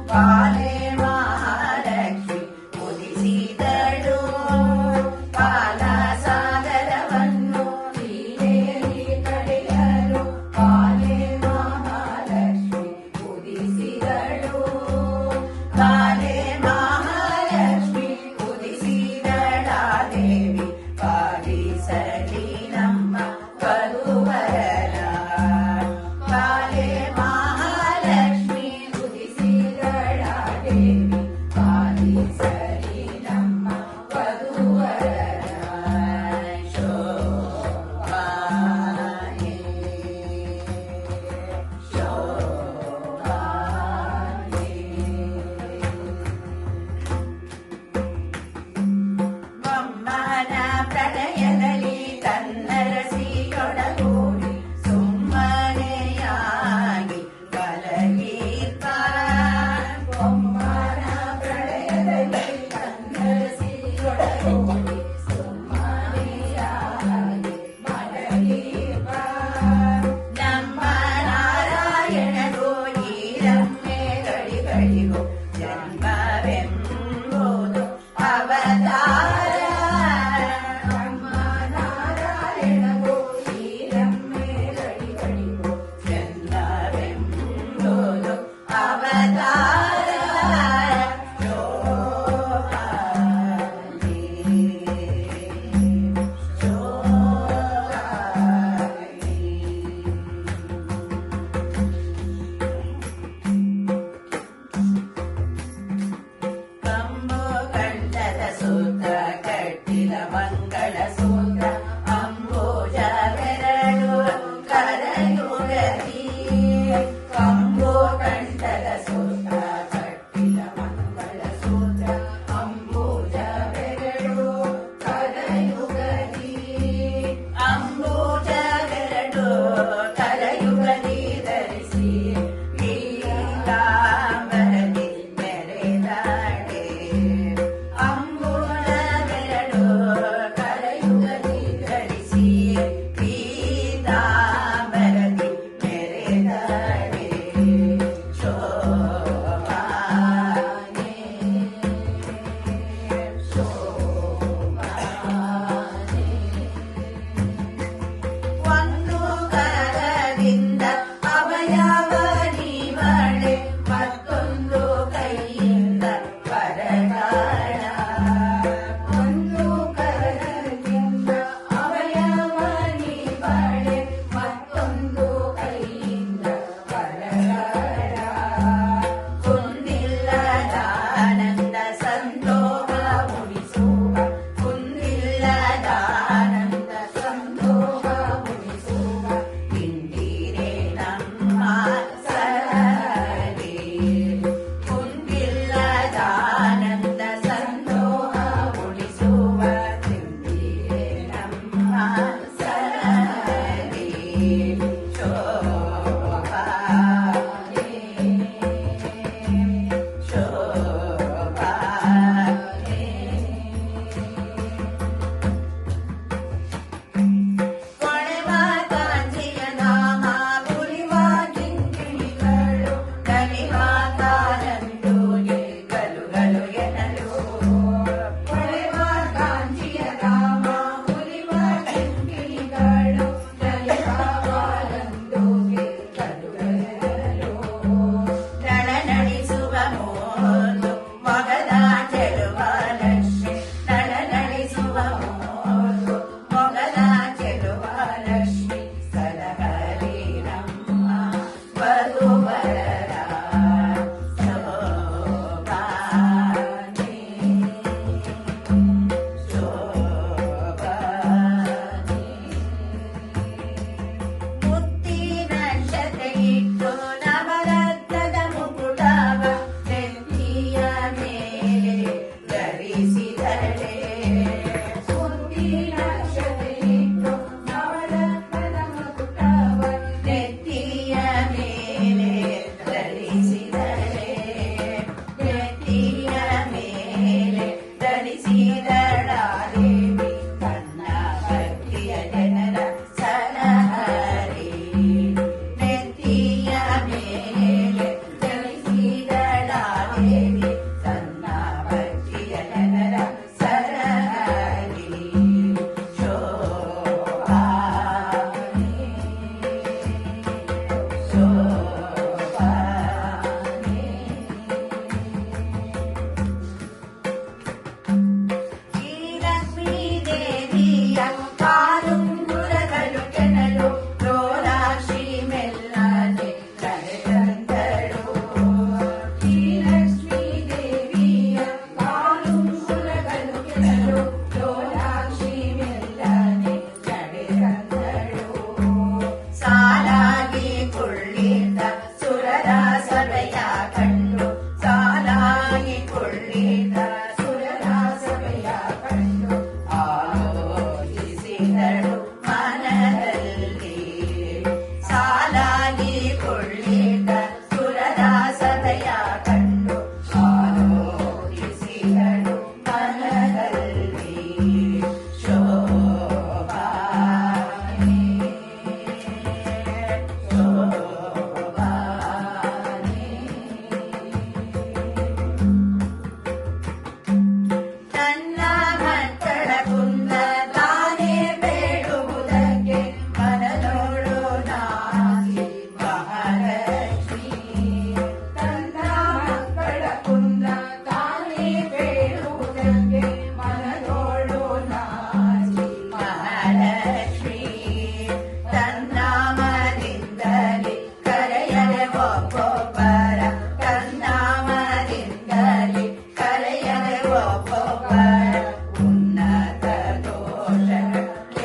ಪಾಲೆ ಮಹಾಲಕ್ಷ್ಮಿ ಉದಿಸಿದಳು ಪಾಲ ಸಾಗರವನ್ನು ನೀನೇರಿ ಕಡೆಯಲು ಪಾಲೆ ಮಹಾಲಕ್ಷ್ಮಿ ಉದಿಸಿದಳು ಪಾಲೆ ಮಹಾಲಕ್ಷ್ಮಿ ಉದಿಸಿದಳ ದೇವಿ ಪಾಲಿಸಲಿ ನಮ್ಮ ವಧುವರನ ಪಾಲೆ ಮಹಾಲಕ್ಷ್ಮಿ ಉದಿಸಿದಳ ದೇವಿ ಪಾಲಿಸಲಿ ನಮ್ಮ ವಧುವರನ ಶೋಭಾನೆ ಶೋಭಾನೆ ಮಮ್ಮನ ಪ್ರಣಯದಲ್ಲಿ ತನ್ನರಸಿಯೊಡಗೂಡಿ ಸುಮ್ಮನೆಯಾಗಿ ಕಲಗೀತ ಮಮ್ಮನ ಪ್ರಣಯದಲ್ಲಿ ತನ್ನರಸಿಯೊಡಗೂಡಿ ಸುಮ್ಮನೆಯಾಗಿ ಮಲಗೀತ ನಮ್ಮ ನಾರಾಯಣಗೂ ಈ ರಮ್ಯೆ ಗಳಿಗಳಿಗೂ ಜನ್ಮವೆಂಬುದು ಅವತಾರ ನಮ್ಮ ನಾರಾಯಣಗೂ ಈ ರಮ್ಯೆ ಗಳಿಗಳಿಗೂ ಜನ್ಮವೆಂಬುದು ಅವತಾರ ಶೋಭಾನೆ ಕಂಬು ಗಂಡದ ಸೂತ್ರ ಕಟ್ಟಿದ ಮಂಗಳ ಸೂತ್ರ ಅಂಬುಜವೆರಡು ಕರಯುಗದಿ ಕಂಬು ಗಂಡದ ಸೂತ್ರ ಕಟ್ಟಿದ ಮಂಗಳ ಸೂತ್ರ ಅಂಬುಜವೆರಡು ಕರಯುಗದಿ ಅಂಬುಜವೆರಡು ಕರಯುಗದಿ ಧರಿಸಿ ಪೀತಾಂಬರದಿ ಮೆರೆದಾಡೆ ಅಂಬುಜವೆರಡು ಕರಯುಗದಿ ಧರಿಸಿ ಪೀತಾಂಬರದಿ ಮೆರೆದಾಡೆ ಶೋಭಾನೆ ಶೋಭಾನೆ ಒಂದು ಕರದಿಂದ ಅವಯವ ನೀವಳೆ ಮತ್ತೊಂದು ಕೈಯಿಂದ ವರದಾನ ಒಂದು ಕರದಿಂದ ಅವಯವ ನೀವಳೆ ಮತ್ತೊಂದು ಕೈಯಿಂದ ವರದಾನ ಕುಂದಿಲ್ಲದಾನಂದ ಸಂತೋಷ ಉಳಿಸುವ ಕುಂದಿಲ್ಲದಾನಂದ ಸಂತೋಷ ಉಳಿಸುವ ಇಂದಿರೇ ನಮ್ಮ ಸರದಿ ಕುಂದಿಲ್ಲದಾನಂದ ಸಂತೋಷ ಉಳಿಸುವ ಇಂದಿರೇ ನಮ್ಮ ಸರದಿ ಶೋಭಾನೆ ಶೋಭಾನೆ ಕೊಳೆವ ಕಾಂಚಿಯ ನಾಮ ಉಳಿವ ಕಿಂಕಿಣಿಗಳು ನಲಿವ ಕಾಲಂದೂಗೆ ಗಲುಗಲು ಎನ್ನಲು ಕೊಳೆವ ಕಾಂಚಿಯ ನಾಮ ಉಳಿವ ಕಿಂಕಿಣಿಗಳು ನಲಿವ ಕಾಲಂದೂಗೆ ಗಲುಗಲು ಎನ್ನಲು ನಳನಳಿಸುವ ಮೋದು ಮೊಗದ ಚೆಲುವ ಲಕ್ಷ್ಮಿ ನಳನಳಿಸುವ ಮೋದು ಮೊಗದ ಚೆಲುವ ಲಕ್ಷ್ಮಿ ಸಲಹರಿ ನಮ್ಮ ವಧುವರರ ಶೋಭಾನೆ ಶೋಭಾನೆ ಮುತ್ತಿನ ಶತೆಯಿಟ್ಟು ನವರತ್ನದ ಮುಕುಟವ ನೆತ್ತಿಯ ಮೇಲೆ ಧರಿಸಿದಳೆ ಮುತ್ತಿನ ಶತೆಯಿಟ್ಟು ನವರತ್ನದ ಮುಕುಟವ ನೆತ್ತಿಯ ಮೇಲೆ ಒಬ್ಬೊಬ್ಬರ ಕನ್ನಾಮದಿಂದಲೇ ಕರೆಯದೆ ಒಬ್ಬೊಬ್ಬರ ಉನ್ನತ ದೋಷ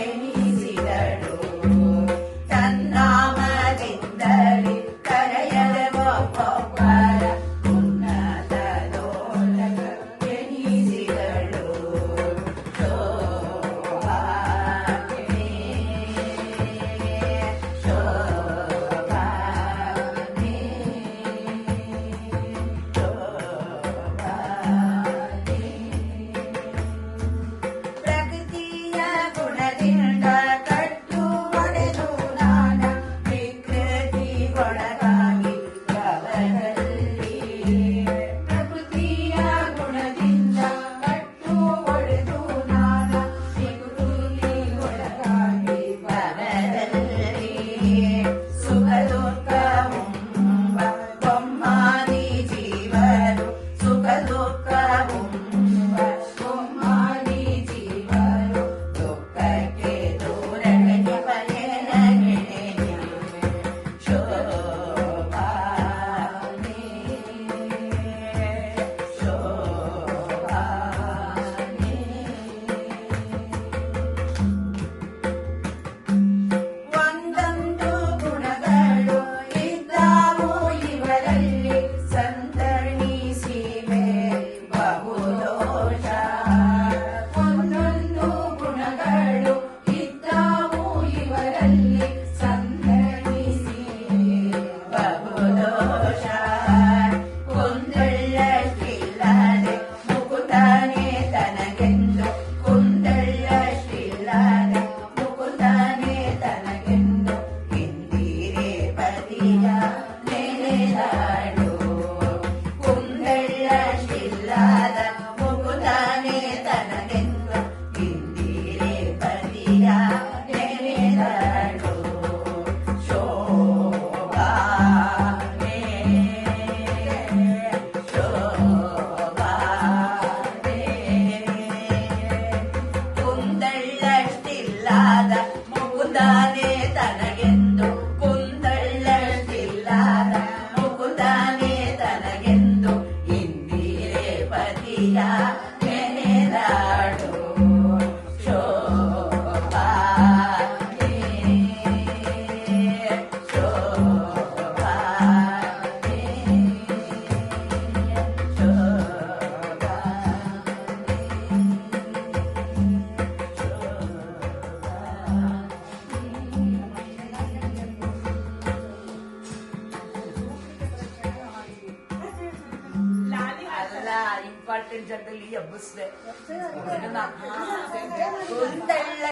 ಎನಿಸಿದಳು ಕನ್ನಾಮದಿಂದಲೇ ಕರೆಯದೆ ಒಬ್ಬೊಬ್ಬರ ಉನ್ನತ ದೋಷ ಎನಿಸಿದಳು ಶೋಭಾನೆ ಶೋಭಾನೆ ಶೋಭಾನೆ ಪ್ರಕೃತಿಯ ಗುಣದಿಂದ ಕಟ್ಟು ಒಡೆದು ನಾನ ವಿಕೃತಿಗೊಳಗಾಗಿ ಭವದಲ್ಲಿ ಪ್ರಕೃತಿಯ ಗುಣದಿಂದ ಕಟ್ಟು ಒಡೆದು ನಾನ ವಿಕೃತಿಗೊಳಗಾಗಿ ಭವದಲ್ಲಿ ಸುಖ ದುಃಖವುಂಬ ಬೊಮ್ಮಾದಿ ಜೀವರು ಸುಖ ದುಃಖವುಂಬ ಬೊಮ್ಮಾದಿ ಜೀವರು ದುಃಖಕ್ಕೆ ದೂರನೆ ಬಯಲನೆ ಶೋಭಾನೆ ಶೋಭಾನೆ ಒಂದೊಂದು ಗುಣಗಳು ಇದ್ದಾವು ಇವರಲ್ಲಿ ಸಂತಣಿಸಿವೆ ಬಹುದೋಷ ಒಂದೊಂದು ಗುಣಗಳು ಇದ್ದಾವು ಇವರಲ್ಲಿ ಸಂತಣಿಸಿವೆ ಬಹುದೋಷ ಕುಂದಳ್ಳಷ್ಟಿಲ್ಲದೆ ಮುಕುತಾನೆ ತನಗೆಂದು ಕುಂದಳ್ಳಷ್ಟಿಲ್ಲದೆ ಮುಕುತಾನೆ ತನಗೆಂದು ಇಂದಿರೆ ಪತಿಯ ನೆನೆದಾಡು ಕುಂದಳ್ಳಷ್ಟಿಲ್ಲದ ಮುಕುತಾನೆ ತನಗೆಂದು ಇಂದಿರೆ ಪತಿಯ ನೆನೆದಾಡು ಶೋಭಾನೆ ಶೋಭಾನೆ ಕುಂದಳ್ಳಷ್ಟಿಲ್ಲದ ಮುಕುಂದನೆ ತನಗೆಂದು ಕುಂದಳ್ಳಷ್ಟಿಲ್ಲದ ಮುಕುಂದನೆ ತನಗೆಂದು ಇಂದಿರೆ ಪತಿಯ ನೆನೆದಾಡು ಶೋಭಾನೆ ಶೋಭಾನೆ ಅಲ್ಲ ಇಂಪಾರ್ಟೆಂಟ್ ಜಾಗದಲ್ಲಿ ಎಬ್ಬಿಸ್ದೆ ಕುಂದಳ್ಳ